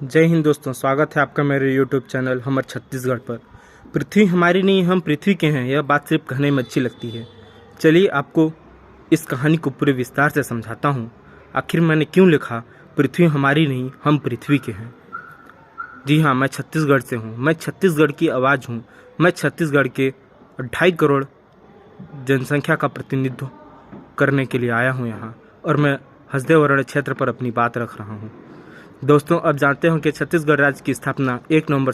जय हिंद दोस्तों, स्वागत है आपका मेरे YouTube चैनल हमर छत्तीसगढ़ पर। पृथ्वी हमारी नहीं, हम पृथ्वी के हैं, यह बात सिर्फ कहने में अच्छी लगती है। चलिए आपको इस कहानी को पूरे विस्तार से समझाता हूँ। आखिर मैंने क्यों लिखा पृथ्वी हमारी नहीं, हम पृथ्वी के हैं। जी हाँ, मैं छत्तीसगढ़ से हूँ, मैं छत्तीसगढ़ की आवाज़ हूँ। मैं छत्तीसगढ़ के 2.5 करोड़ जनसंख्या का प्रतिनिधित्व करने के लिए आया हूँ यहाँ, और मैं हसदेव अरण्य क्षेत्र पर अपनी बात रख रहा हूँ। दोस्तों, अब जानते हो कि छत्तीसगढ़ राज्य की स्थापना 1 नवंबर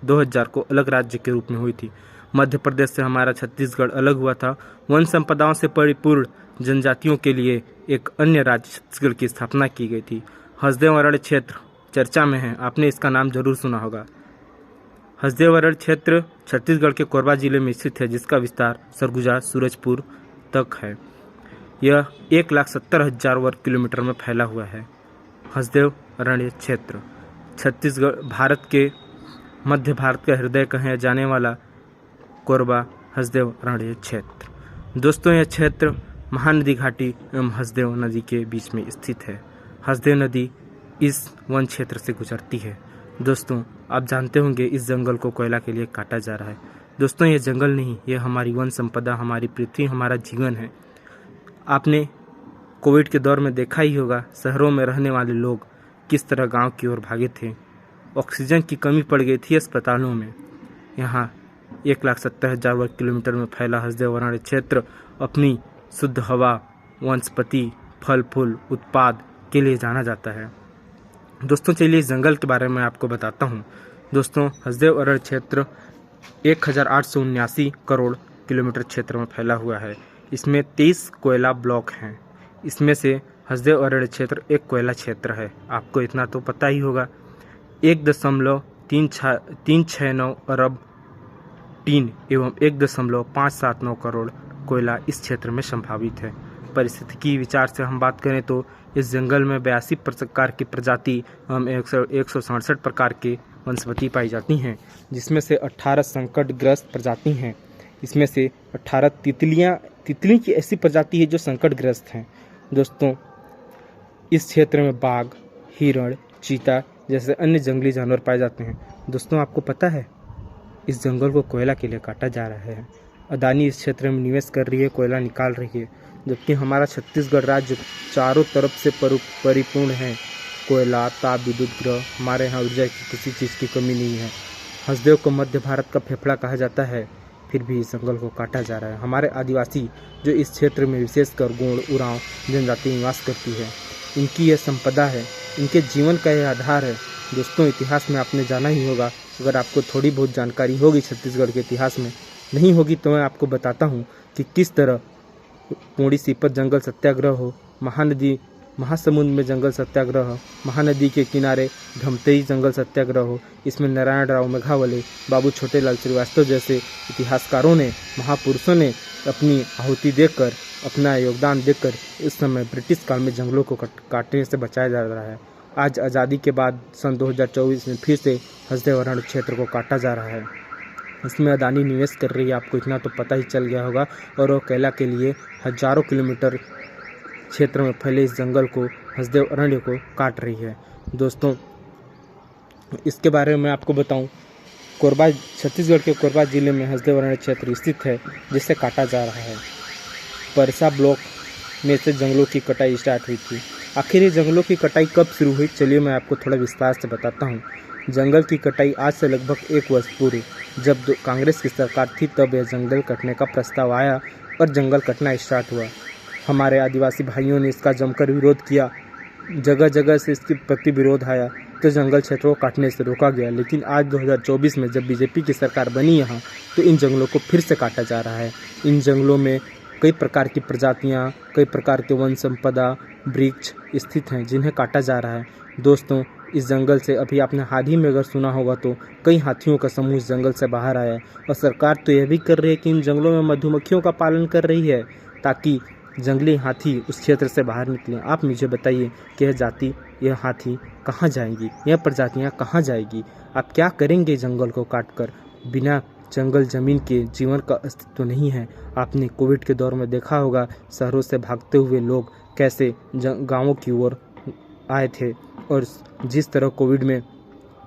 2000 को अलग राज्य के रूप में हुई थी। मध्य प्रदेश से हमारा छत्तीसगढ़ अलग हुआ था। वन संपदाओं से परिपूर्ण जनजातियों के लिए एक अन्य राज्य छत्तीसगढ़ की स्थापना की गई थी। हसदेव अरण्य क्षेत्र चर्चा में है, आपने इसका नाम जरूर सुना होगा। हसदेव अरण्य क्षेत्र छत्तीसगढ़ के कोरबा जिले में स्थित है, जिसका विस्तार सरगुजा सूरजपुर तक है। यह 1,70,000 वर्ग किलोमीटर में फैला हुआ है। हसदेव अरण्य क्षेत्र छत्तीसगढ़ भारत के मध्य भारत का हृदय कहे जाने वाला कोरबा हसदेव अरण्य क्षेत्र। दोस्तों, यह क्षेत्र महानदी घाटी एवं हसदेव नदी के बीच में स्थित है। हसदेव नदी इस वन क्षेत्र से गुजरती है। दोस्तों, आप जानते होंगे इस जंगल को कोयला के लिए काटा जा रहा है। दोस्तों, ये जंगल नहीं, ये हमारी वन संपदा, हमारी पृथ्वी, हमारा जीवन है। आपने कोविड के दौर में देखा ही होगा, शहरों में रहने वाले लोग किस तरह गांव की ओर भागे थे। ऑक्सीजन की कमी पड़ गई थी अस्पतालों में। यहाँ 1,70,000 वर्ग किलोमीटर में फैला हसदेव अरण्य क्षेत्र अपनी शुद्ध हवा, वनस्पति, फल फूल उत्पाद के लिए जाना जाता है। दोस्तों, चलिए इस जंगल के बारे में आपको बताता हूँ। दोस्तों, हसदेव अरण्य क्षेत्र 1,879 करोड़ किलोमीटर क्षेत्र में फैला हुआ है। इसमें 23 कोयला ब्लॉक हैं। इसमें से हसदेव अरण्य क्षेत्र एक कोयला क्षेत्र है। आपको इतना तो पता ही होगा। 1.369 अरब टीन एवं 1.579 करोड़ कोयला इस क्षेत्र में संभावित है। पारिस्थितिकी विचार से हम बात करें तो इस जंगल में 82 प्रकार की प्रजाति एवं 167 प्रकार के वनस्पति पाई जाती हैं, जिसमें से 18 संकटग्रस्त प्रजाति हैं। इसमें से 18 तितली की ऐसी प्रजाति है जो संकटग्रस्त हैं। दोस्तों, इस क्षेत्र में बाघ, हिरण, चीता जैसे अन्य जंगली जानवर पाए जाते हैं। दोस्तों, आपको पता है इस जंगल को कोयला के लिए काटा जा रहा है। अदानी इस क्षेत्र में निवेश कर रही है, कोयला निकाल रही है, जबकि हमारा छत्तीसगढ़ राज्य चारों तरफ से परिपूर्ण है। कोयला, ताप विद्युत ग्रह, हमारे यहाँ ऊर्जा की किसी चीज़ की कमी नहीं है। हसदेव को मध्य भारत का फेफड़ा कहा जाता है, फिर भी इस जंगल को काटा जा रहा है। हमारे आदिवासी जो इस क्षेत्र में विशेषकर गोंड, उरांव जनजाति निवास करती है, इनकी यह संपदा है, इनके जीवन का यह आधार है। दोस्तों, इतिहास में आपने जाना ही होगा। अगर आपको थोड़ी बहुत जानकारी होगी छत्तीसगढ़ के इतिहास में, नहीं होगी तो मैं आपको बताता हूँ कि किस तरह पोड़ी सीपत जंगल सत्याग्रह हो, महासमुंद में जंगल सत्याग्रह हो, महानदी के किनारे धमतई जंगल सत्याग्रह हो। इसमें नारायण राव मेघावले, बाबू छोटेलाल श्रीवास्तव जैसे इतिहासकारों ने, महापुरुषों ने अपनी आहुति देकर, अपना योगदान देकर इस समय ब्रिटिश काल में जंगलों को काटने से बचाया जा रहा है। आज आज़ादी के बाद सन 2024 में फिर से हसदेव अरण्य क्षेत्र को काटा जा रहा है। इसमें अदानी निवेश कर रही है, आपको इतना तो पता ही चल गया होगा, और वो कोयला के लिए हजारों किलोमीटर क्षेत्र में फैले इस जंगल को, हसदेव अरण्य को काट रही है। दोस्तों, इसके बारे में आपको बताऊं, कोरबा छत्तीसगढ़ के कोरबा जिले में हसदेव अरण्य क्षेत्र स्थित है, जिसे काटा जा रहा है। परसा ब्लॉक में से जंगलों की कटाई स्टार्ट हुई थी। आखिर ये जंगलों की कटाई कब शुरू हुई, चलिए मैं आपको थोड़ा विस्तार से बताता हूँ। जंगल की कटाई आज से लगभग 1 वर्ष पूर्व, जब कांग्रेस की सरकार थी, तब यह जंगल कटने का प्रस्ताव आया और जंगल कटना स्टार्ट हुआ। हमारे आदिवासी भाइयों ने इसका जमकर विरोध किया। जगह जगह से इसके प्रति विरोध आया, तो जंगल क्षेत्रों को काटने से रोका गया। लेकिन आज 2024 में जब बीजेपी की सरकार बनी यहाँ, तो इन जंगलों को फिर से काटा जा रहा है। इन जंगलों में कई प्रकार की प्रजातियाँ, कई प्रकार के वन संपदा, वृक्ष स्थित हैं, जिन्हें काटा जा रहा है। दोस्तों, इस जंगल से अभी आपने हाल ही में अगर सुना होगा तो कई हाथियों का समूह इस जंगल से बाहर आया है, और सरकार तो यह भी कर रही है कि इन जंगलों में मधुमक्खियों का पालन कर रही है, ताकि जंगली हाथी उस क्षेत्र से बाहर निकलें। आप मुझे बताइए कि यह जाति, यह हाथी कहाँ जाएंगी, यह प्रजातियाँ कहाँ जाएगी? आप क्या करेंगे जंगल को काटकर? बिना जंगल ज़मीन के जीवन का अस्तित्व नहीं है। आपने कोविड के दौर में देखा होगा, शहरों से भागते हुए लोग कैसे गाँवों की ओर आए थे, और जिस तरह कोविड में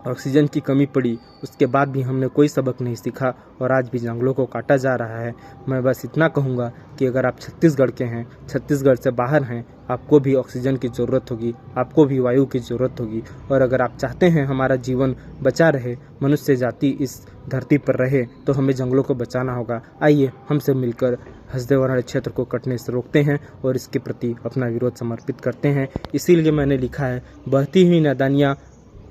ऑक्सीजन की कमी पड़ी, उसके बाद भी हमने कोई सबक नहीं सीखा और आज भी जंगलों को काटा जा रहा है। मैं बस इतना कहूँगा कि अगर आप छत्तीसगढ़ के हैं, छत्तीसगढ़ से बाहर हैं, आपको भी ऑक्सीजन की ज़रूरत होगी, आपको भी वायु की ज़रूरत होगी। और अगर आप चाहते हैं हमारा जीवन बचा रहे, मनुष्य जाति इस धरती पर रहे, तो हमें जंगलों को बचाना होगा। आइए हम सब मिलकर हसदेव अरण्य क्षेत्र को कटने से रोकते हैं और इसके प्रति अपना विरोध समर्पित करते हैं। इसीलिए मैंने लिखा है, बहती हुई नादानियाँ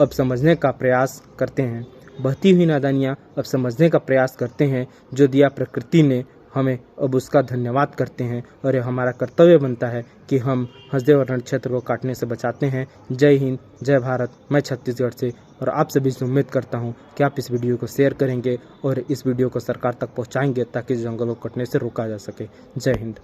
अब समझने का प्रयास करते हैं, बहती हुई नादानियाँ अब समझने का प्रयास करते हैं। जो दिया प्रकृति ने हमें, अब उसका धन्यवाद करते हैं और यह हमारा कर्तव्य बनता है कि हम हसदेव अरण्य क्षेत्र को काटने से बचाते हैं। जय हिंद, जय भारत। मैं छत्तीसगढ़ से और आप सभी से उम्मीद करता हूं कि आप इस वीडियो को शेयर करेंगे और इस वीडियो को सरकार तक पहुंचाएंगे ताकि जंगलों को कटने से रोका जा सके। जय हिंद।